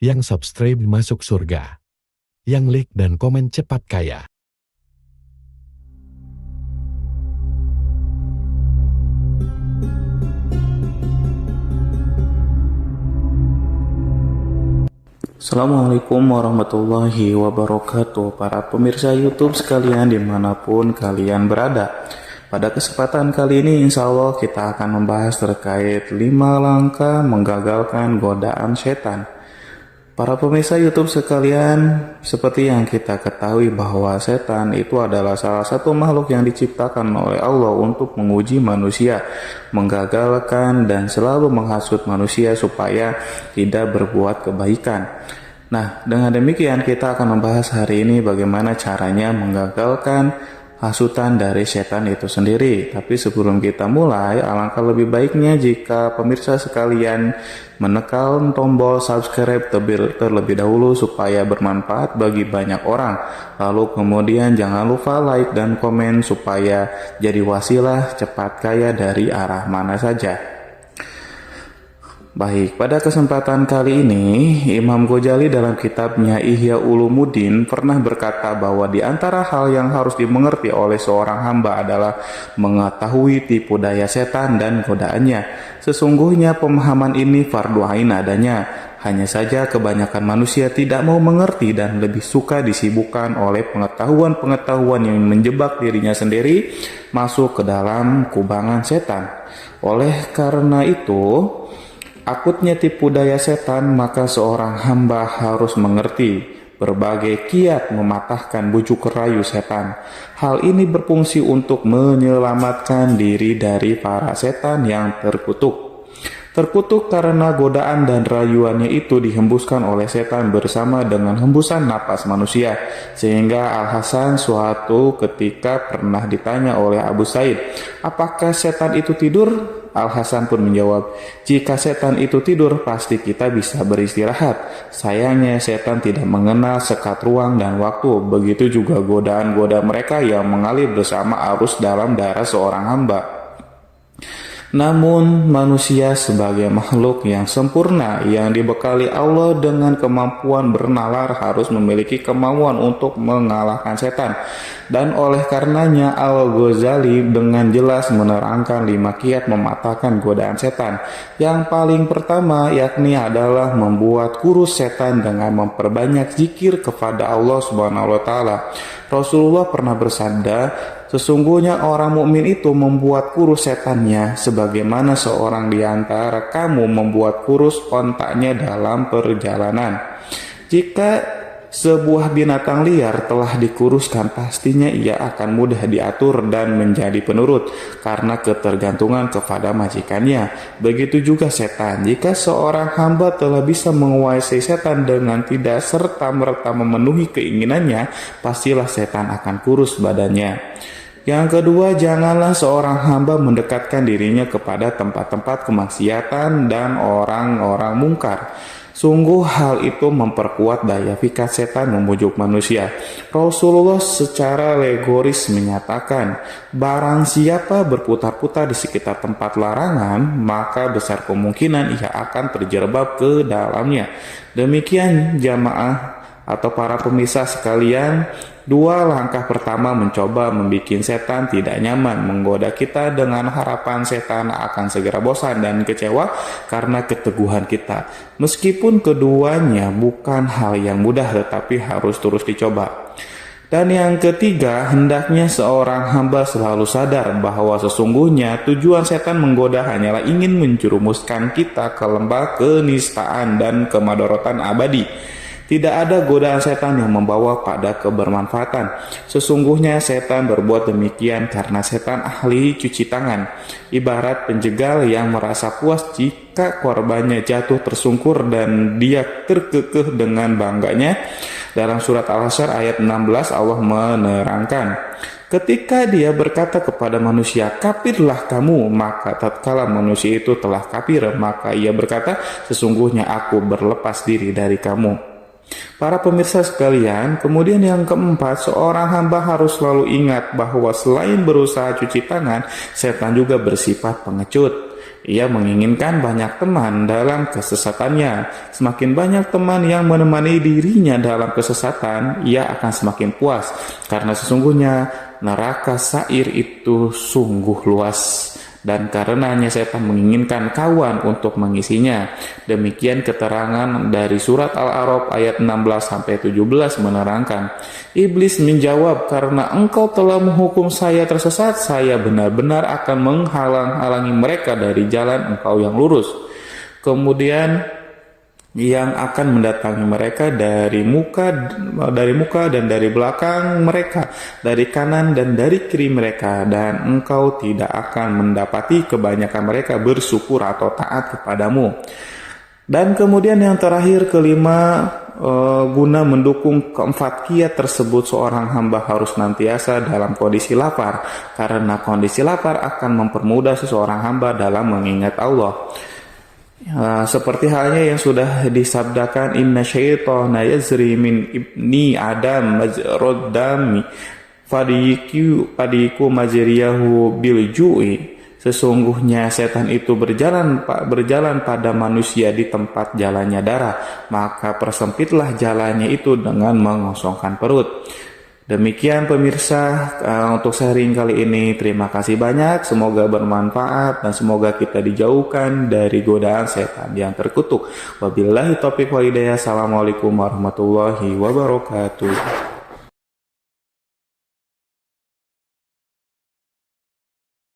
yang subscribe masuk surga, yang like dan komen cepat kaya. Assalamualaikum warahmatullahi wabarakatuh. Para pemirsa YouTube sekalian dimanapun kalian berada, pada kesempatan kali ini insya Allah kita akan membahas terkait 5 langkah menggagalkan godaan setan. Para pemirsa YouTube sekalian, seperti yang kita ketahui bahwa setan itu adalah salah satu makhluk yang diciptakan oleh Allah untuk menguji manusia, menggagalkan dan selalu menghasut manusia supaya tidak berbuat kebaikan. Nah, dengan demikian kita akan membahas hari ini bagaimana caranya menggagalkan hasutan dari setan itu sendiri. Tapi sebelum kita mulai, alangkah lebih baiknya jika pemirsa sekalian menekan tombol subscribe terlebih dahulu supaya bermanfaat bagi banyak orang. Lalu kemudian jangan lupa like dan komen supaya jadi wasilah cepat kaya dari arah mana saja. Baik, pada kesempatan kali ini Imam Ghazali dalam kitabnya Ihya Ulumuddin pernah berkata bahwa di antara hal yang harus dimengerti oleh seorang hamba adalah mengetahui tipu daya setan dan godaannya. Sesungguhnya pemahaman ini fardu ain adanya. Hanya saja kebanyakan manusia tidak mau mengerti dan lebih suka disibukkan oleh pengetahuan-pengetahuan yang menjebak dirinya sendiri masuk ke dalam kubangan setan. Oleh karena itu, akutnya tipu daya setan, maka seorang hamba harus mengerti berbagai kiat mematahkan bujuk rayu setan. Hal ini berfungsi untuk menyelamatkan diri dari para setan yang terkutuk. Terkutuk karena godaan dan rayuannya itu dihembuskan oleh setan bersama dengan hembusan napas manusia. Sehingga Al-Hasan suatu ketika pernah ditanya oleh Abu Said, apakah setan itu tidur? Al-Hasan pun menjawab, jika setan itu tidur pasti kita bisa beristirahat. Sayangnya setan tidak mengenal sekat ruang dan waktu. Begitu juga godaan-godaan mereka yang mengalir bersama arus dalam darah seorang hamba. Namun manusia sebagai makhluk yang sempurna yang dibekali Allah dengan kemampuan bernalar harus memiliki kemauan untuk mengalahkan setan. Dan oleh karenanya Al-Ghazali dengan jelas menerangkan 5 kiat mematahkan godaan setan. Yang paling pertama yakni adalah membuat kurus setan dengan memperbanyak zikir kepada Allah Subhanahu wa taala. Rasulullah pernah bersabda, sesungguhnya orang mukmin itu membuat kurus setannya sebagaimana seorang di antara kamu membuat kurus ontaknya dalam perjalanan. Jika sebuah binatang liar telah dikuruskan, pastinya ia akan mudah diatur dan menjadi penurut karena ketergantungan kepada majikannya. Begitu juga setan. Jika seorang hamba telah bisa menguasai setan dengan tidak serta-merta memenuhi keinginannya, pastilah setan akan kurus badannya. Yang kedua, janganlah seorang hamba mendekatkan dirinya kepada tempat-tempat kemaksiatan dan orang-orang mungkar. Sungguh hal itu memperkuat daya pikat setan membujuk manusia. Rasulullah secara alegoris menyatakan, barang siapa berputar-putar di sekitar tempat larangan, maka besar kemungkinan ia akan terjerembab ke dalamnya. Demikian jamaah atau para pemirsa sekalian, 2 langkah pertama mencoba membuat setan tidak nyaman, menggoda kita dengan harapan setan akan segera bosan dan kecewa karena keteguhan kita. Meskipun keduanya bukan hal yang mudah tetapi harus terus dicoba. Dan yang ketiga, hendaknya seorang hamba selalu sadar bahwa sesungguhnya tujuan setan menggoda hanyalah ingin menjerumuskan kita ke lembah kenistaan dan kemadorotan abadi. Tidak ada godaan setan yang membawa pada kebermanfaatan. Sesungguhnya setan berbuat demikian karena setan ahli cuci tangan. Ibarat penjegal yang merasa puas jika korbannya jatuh tersungkur dan dia terkekeh dengan bangganya. Dalam surat Al-Hasyr ayat 16 Allah menerangkan, ketika dia berkata kepada manusia, kafirlah kamu, maka tatkala manusia itu telah kafir, maka ia berkata, sesungguhnya aku berlepas diri dari kamu. Para pemirsa sekalian, kemudian yang keempat, seorang hamba harus selalu ingat bahwa selain berusaha cuci tangan, setan juga bersifat pengecut. Ia menginginkan banyak teman dalam kesesatannya. Semakin banyak teman yang menemani dirinya dalam kesesatan, ia akan semakin puas. Karena sesungguhnya neraka Sa'ir itu sungguh luas. Dan karenanya setan menginginkan kawan untuk mengisinya. Demikian keterangan dari surat Al-A'raf ayat 16-17 menerangkan. Iblis menjawab, karena engkau telah menghukum saya tersesat, saya benar-benar akan menghalang-halangi mereka dari jalan engkau yang lurus. Kemudian yang akan mendatangi mereka dari muka dan dari belakang mereka, dari kanan dan dari kiri mereka, dan engkau tidak akan mendapati kebanyakan mereka bersyukur atau taat kepadamu. Dan kemudian yang terakhir, kelima, guna mendukung keempat kiat tersebut, seorang hamba harus nantiasa dalam kondisi lapar, karena kondisi lapar akan mempermudah seseorang hamba dalam mengingat Allah. Seperti halnya yang sudah disabdakan, inna syaitana yazri min ibni adam majrad dami fadiku majriyahu bil ju'i. Sesungguhnya setan itu berjalan pada manusia di tempat jalannya darah, maka persempitlah jalannya itu dengan mengosongkan perut. Demikian pemirsa untuk sharing kali ini. Terima kasih banyak, semoga bermanfaat dan semoga kita dijauhkan dari godaan setan yang terkutuk. Wabillahi taufiq wal hidayah. Assalamualaikum warahmatullahi wabarakatuh.